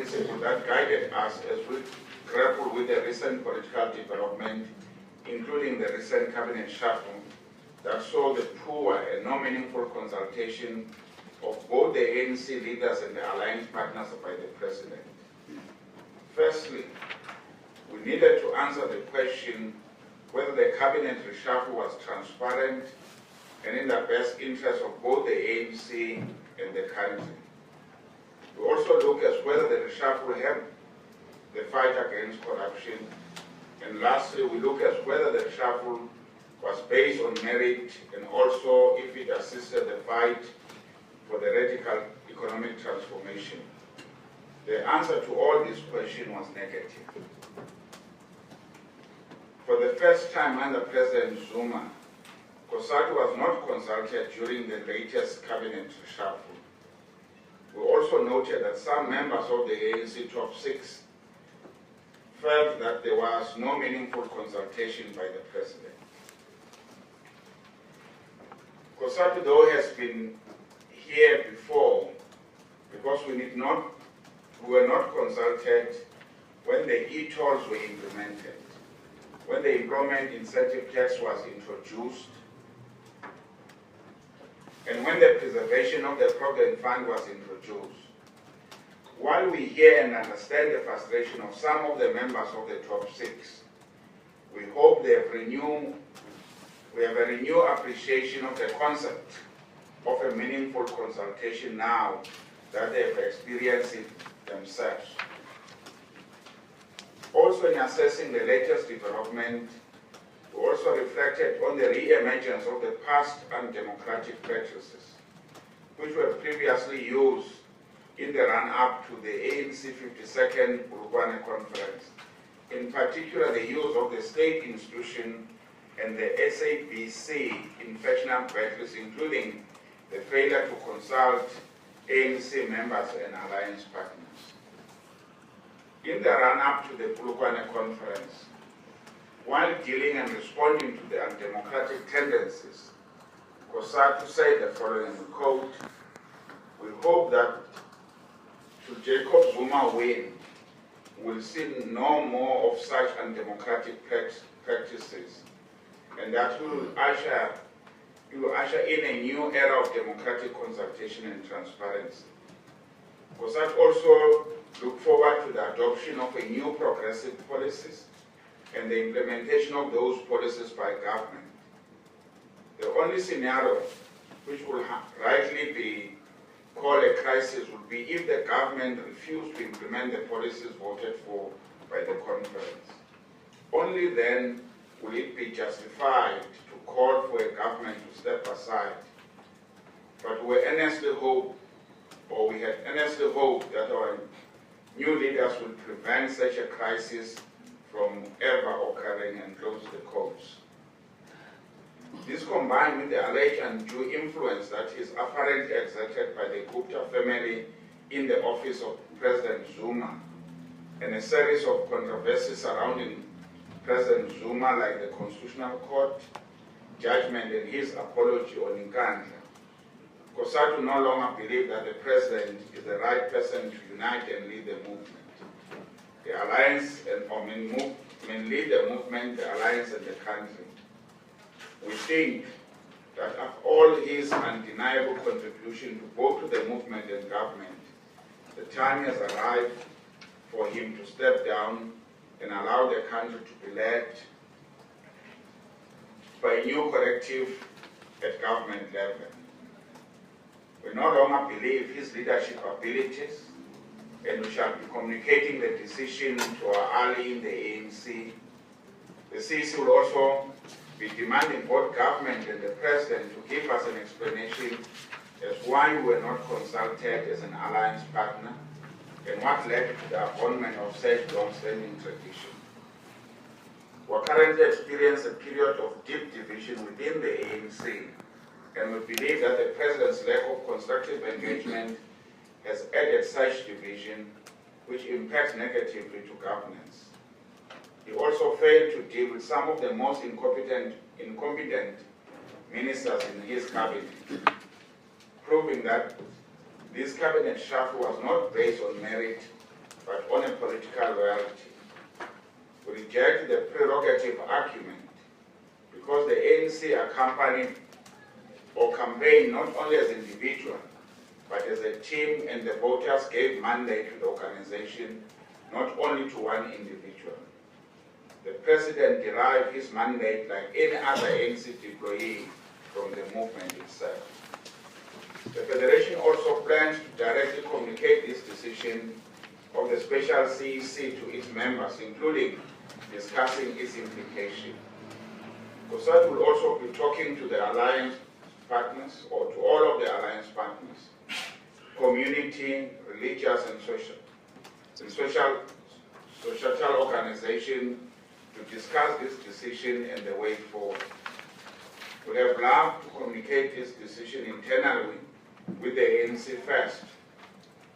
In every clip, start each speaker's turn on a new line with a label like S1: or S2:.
S1: principle that guided us as we grapple with the recent political development, including the recent cabinet shuffle that saw the poor and no meaningful consultation of both the ANC leaders and the alliance partners by the president. Firstly, we needed to answer the question whether the cabinet reshuffle was transparent and in the best interest of both the ANC and the country. We also look at whether the reshuffle helped the fight against corruption. And lastly, we look at whether the reshuffle was based on merit and also if it assisted the fight for the radical economic transformation. The answer to all these questions was negative. For the first time under President Zuma, Cosatu was not consulted during the latest cabinet reshuffle. We also noted that some members of the ANC top six felt that there was no meaningful consultation by the president. Cosatu, though, has been here before because we were not consulted when the e-tolls were implemented, when the employment incentive tax was introduced, and when the preservation of the Provident Fund was introduced. While we hear and understand the frustration of some of the members of the top six, we hope we have a renewed appreciation of the concept of a meaningful consultation now that they have experienced it themselves. Also, in assessing the latest development, we also reflected on the re-emergence of the past undemocratic practices, which were previously used in the run-up to the ANC 52nd Bulugwane Conference, in particular the use of the state institution and the SABC in factional battles, including the failure to consult ANC members and alliance partners. In the run-up to the Bulugwane Conference, while dealing and responding to the undemocratic tendencies, Cosatu said the following, quote, "We hope that should Jacob Zuma win, we'll see no more of such undemocratic practices, and that he will usher in a new era of democratic consultation and transparency." Cosatu also look forward to the adoption of a new progressive policies and the implementation of those policies by government. The only scenario which will rightly be called a crisis would be if the government refused to implement the policies voted for by the conference. Only then will it be justified to call for a government to step aside. But we had earnestly hoped that our new leaders will prevent such a crisis from ever occurring and close the courts. This combined with the alleged undue influence that is apparently exerted by the Gupta family in the office of President Zuma and a series of controversies surrounding President Zuma, like the Constitutional Court judgment and his apology on Nkandla, Cosatu no longer believes that the president is the right person to unite and lead the movement. The alliance lead the movement, the alliance and the country. We think that after all his undeniable contribution to both to the movement and government, the time has arrived for him to step down and allow the country to be led by a new collective at government level. We no longer believe his leadership abilities, and we shall be communicating the decision to our ally in the ANC. The CC will also be demanding both government and the president to give us an explanation as why we were not consulted as an alliance partner and what led to the abandonment of such long-standing tradition. We currently experience a period of deep division within the ANC, and we believe that the president's lack of constructive engagement has added such division, which impacts negatively to governance. He also failed to deal with some of the most incompetent ministers in his cabinet, proving that this cabinet shuffle was not based on merit, but on a political loyalty. We reject the prerogative argument because the ANC accompanied or campaigned not only as individuals, but as a team, and the voters gave mandate to the organization, not only to one individual. The president derived his mandate, like any other ANC employee, from the movement itself. The Federation also plans to directly communicate this decision of the special CEC to its members, including discussing its implication. Cosatu will also be talking to the alliance partners, or to all of the alliance partners, community, religious, and societal organization, to discuss this decision and the way forward. We have loved to communicate this decision internally with the ANC first,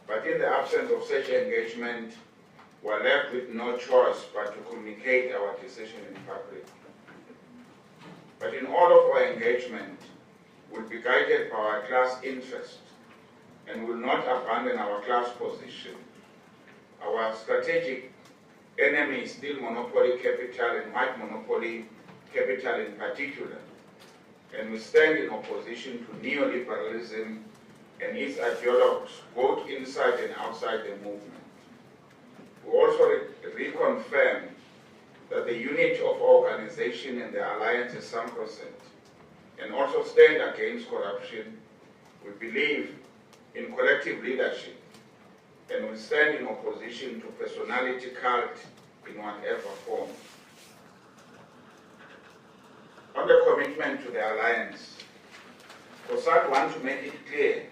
S1: but in the absence of such engagement, we are left with no choice but to communicate our decision in public. But in all of our engagement, we'll be guided by our class interest and will not abandon our class position. Our strategic enemy is still monopoly capital, and white monopoly capital in particular, and we stand in opposition to neoliberalism and its ideologues, both inside and outside the movement. We also reconfirm that the unity of our organization and the alliance is sacrosanct, and also stand against corruption. We believe in collective leadership, and we stand in opposition to personality cult in whatever form. On the commitment to the alliance, Cosatu wants to make it clear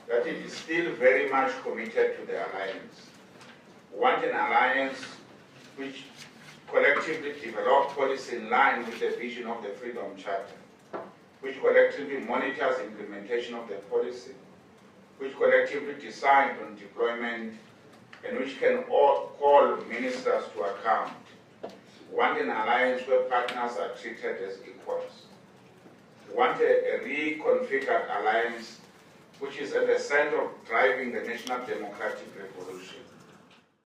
S1: that it is still very much committed to the alliance. We want an alliance which collectively develops policy in line with the vision of the Freedom Charter, which collectively monitors implementation of the policy, which collectively decides on deployment, and which can call ministers to account. We want an alliance where partners are treated as equals. We want a reconfigured alliance which is at the center of driving the national democratic revolution.